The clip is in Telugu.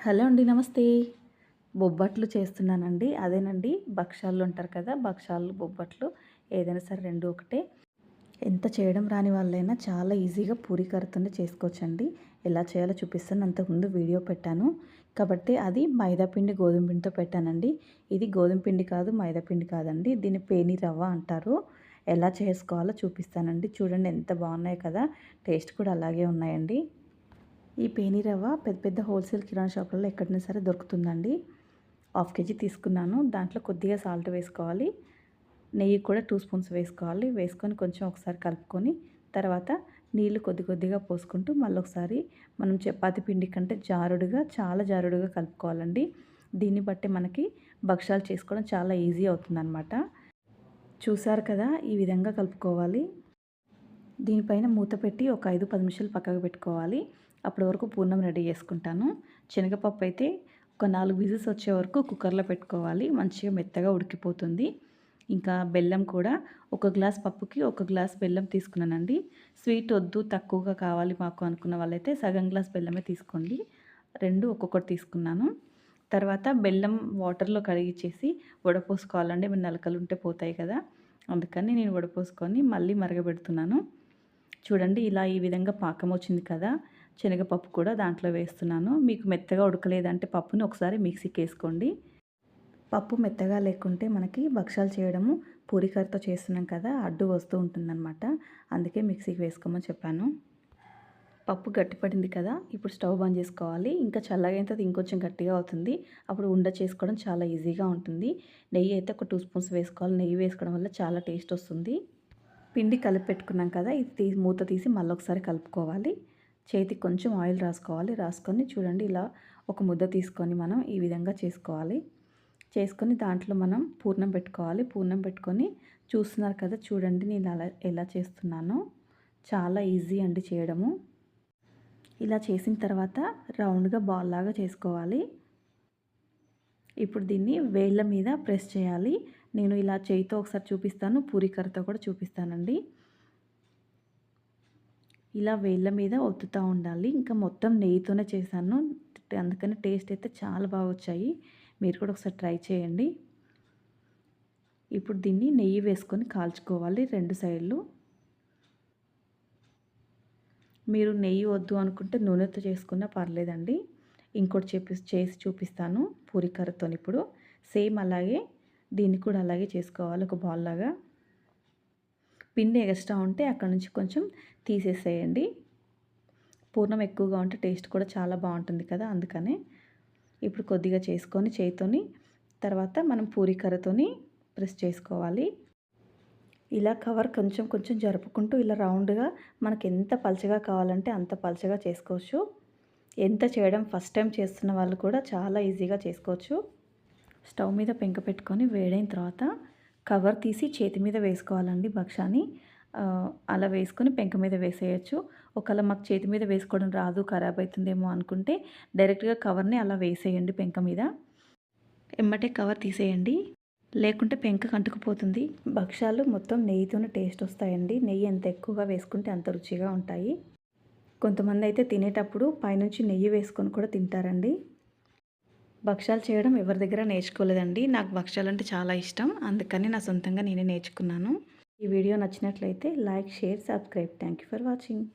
హలో అండి, నమస్తే. బొబ్బట్లు చేస్తున్నానండి. అదేనండి, భక్షాలు అంటారు కదా, భక్షాలు, బొబ్బట్లు ఏదైనా సరే 2 ఒకటే. ఎంత చేయడం రాని వాళ్ళైనా చాలా ఈజీగా పూరీ కర్రతోనే చేసుకోవచ్చండి. ఎలా చేయాలో చూపిస్తాను. అంతకుముందు వీడియో పెట్టాను కాబట్టి అది మైదా పిండి, గోధుమ పిండితో పెట్టానండి. ఇది గోధుమ పిండి కాదు, మైదా పిండి కాదండి. దీన్ని పేని రవ్వ అంటారు. ఎలా చేసుకోవాలో చూపిస్తానండి. చూడండి ఎంత బాగున్నాయి కదా, టేస్ట్ కూడా అలాగే ఉన్నాయండి. ఈ పేని రవ్వ పెద్ద పెద్ద హోల్సేల్ కిరాణా షాపులలో ఎక్కడైనా సరే దొరుకుతుందండి. 1/2 కేజీ తీసుకున్నాను. దాంట్లో కొద్దిగా సాల్ట్ వేసుకోవాలి. నెయ్యి కూడా 2 స్పూన్స్ వేసుకోవాలి. వేసుకొని కొంచెం ఒకసారి కలుపుకొని తర్వాత నీళ్లు కొద్ది కొద్దిగా పోసుకుంటూ మళ్ళొకసారి మనం చపాతీ పిండి కంటే జారుడుగా, చాలా జారుడుగా కలుపుకోవాలండి. దీన్ని బట్టి మనకి భక్షాలు చేసుకోవడం చాలా ఈజీ అవుతుందనమాట. చూసారు కదా, ఈ విధంగా కలుపుకోవాలి. దీనిపైన మూత పెట్టి ఒక 5-10 నిమిషాలు పక్కకు పెట్టుకోవాలి. అప్పటి వరకు పూర్ణం రెడీ చేసుకుంటాను. శనగపప్పు అయితే ఒక 4 విజిల్స్ వచ్చే వరకు కుక్కర్లో పెట్టుకోవాలి. మంచిగా మెత్తగా ఉడికిపోతుంది. ఇంకా బెల్లం కూడా ఒక గ్లాస్ పప్పుకి ఒక గ్లాస్ బెల్లం తీసుకున్నానండి. స్వీట్ వద్దు, తక్కువగా కావాలి మాకు అనుకున్న వాళ్ళైతే సగం గ్లాస్ బెల్లమే తీసుకోండి. 2 ఒక్కొక్కటి తీసుకున్నాను. తర్వాత బెల్లం వాటర్లో కడిగిచ్చేసి వడపోసుకోవాలండి. ఏమైనా నలకలు ఉంటే పోతాయి కదా, అందుకని నేను వడపోసుకొని మళ్ళీ మరగబెడుతున్నాను. చూడండి, ఇలా ఈ విధంగా పాకం వచ్చింది కదా, శనగపప్పు కూడా దాంట్లో వేస్తున్నాను. మీకు మెత్తగా ఉడకలేదంటే పప్పుని ఒకసారి మిక్సీకి వేసుకోండి. పప్పు మెత్తగా లేకుంటే మనకి భక్షాలు చేయడము పూరికరతో చేస్తున్నాం కదా, అడ్డు వస్తూ ఉంటుందన్నమాట. అందుకే మిక్సీకి వేసుకోమని చెప్పాను. పప్పు గట్టిపడింది కదా, ఇప్పుడు స్టవ్ బంద్ చేసుకోవాలి. ఇంకా చల్లగైన తర్వాత ఇంకొంచెం గట్టిగా అవుతుంది. అప్పుడు ఉండ చేసుకోవడం చాలా ఈజీగా ఉంటుంది. నెయ్యి అయితే ఒక 2 స్పూన్స్ వేసుకోవాలి. నెయ్యి వేసుకోవడం వల్ల చాలా టేస్ట్ వస్తుంది. పిండి కలిపి పెట్టుకున్నాం కదా, ఇది మూత తీసి మళ్ళొకసారి కలుపుకోవాలి. చేతికి కొంచెం ఆయిల్ రాసుకోవాలి. రాసుకొని చూడండి, ఇలా ఒక ముద్ద తీసుకొని మనం ఈ విధంగా చేసుకోవాలి. చేసుకొని దాంట్లో మనం పూర్ణం పెట్టుకోవాలి. పూర్ణం పెట్టుకొని చూస్తున్నారు కదా, చూడండి నేను ఎలా చేస్తున్నానో. చాలా ఈజీ అండి చేయడము. ఇలా చేసిన తర్వాత రౌండ్గా బాల్ లాగా చేసుకోవాలి. ఇప్పుడు దీన్ని వేళ్ళ మీద ప్రెస్ చేయాలి. నేను ఇలా చేయితో ఒకసారి చూపిస్తాను, పూరికరతో కూడా చూపిస్తానండి. ఇలా వేళ్ళ మీద ఒత్తుతూ ఉండాలి. ఇంకా మొత్తం నెయ్యితోనే చేశాను, అందుకని టేస్ట్ అయితే చాలా బాగా వచ్చాయి. మీరు కూడా ఒకసారి ట్రై చేయండి. ఇప్పుడు దీన్ని నెయ్యి వేసుకొని కాల్చుకోవాలి 2 సైడ్లు. మీరు నెయ్యి వద్దు అనుకుంటే నూనెతో చేసుకున్నా పర్లేదండి. ఇంకోటి చేసి చూపిస్తాను పూరికరతో. ఇప్పుడు సేమ్ అలాగే దీన్ని కూడా అలాగే చేసుకోవాలి, ఒక బాల్ లాగా. పిండి ఎక్స్ట్రా ఉంటే అక్కడ నుంచి కొంచెం తీసేసేయండి. పూర్ణం ఎక్కువగా ఉంటే టేస్ట్ కూడా చాలా బాగుంటుంది కదా, అందుకనే. ఇప్పుడు కొద్దిగా చేసుకొని చేయితోని తర్వాత మనం పూరికరతోని ప్రెస్ చేసుకోవాలి. ఇలా కవర్ కొంచెం కొంచెం జరుపుకుంటూ ఇలా రౌండ్గా మనకి ఎంత పలచగా కావాలంటే అంత పలచగా చేసుకోవచ్చు. ఎంత చేయడం ఫస్ట్ టైం చేస్తున్న వాళ్ళు కూడా చాలా ఈజీగా చేసుకోవచ్చు. స్టవ్ మీద పెంక పెట్టుకొని వేడైన తర్వాత కవర్ తీసి చేతి మీద వేసుకోవాలండి భక్షాన్ని. అలా వేసుకొని పెంక మీద వేసేయచ్చు. ఒకవేళ మాకు చేతి మీద వేసుకోవడం రాదు, ఖరాబ్ అవుతుందేమో అనుకుంటే డైరెక్ట్గా కవర్ని అలా వేసేయండి పెంక మీద. ఎమ్మటే కవర్ తీసేయండి, లేకుంటే పెంక అంటుకుపోతుంది. భక్షాలు మొత్తం నెయ్యితోనే టేస్ట్ వస్తాయండి. నెయ్యి ఎంత ఎక్కువగా వేసుకుంటే అంత రుచిగా ఉంటాయి. కొంతమంది అయితే తినేటప్పుడు పైనుంచి నెయ్యి వేసుకొని కూడా తింటారండి. భక్షాలు చేయడం ఎవరి దగ్గర నేర్చుకోలేదండి. నాకు భక్షాలు అంటే చాలా ఇష్టం, అందుకని నా సొంతంగా నేనే నేర్చుకున్నాను. ఈ వీడియో నచ్చినట్లయితే like, share, subscribe. Thank you for watching.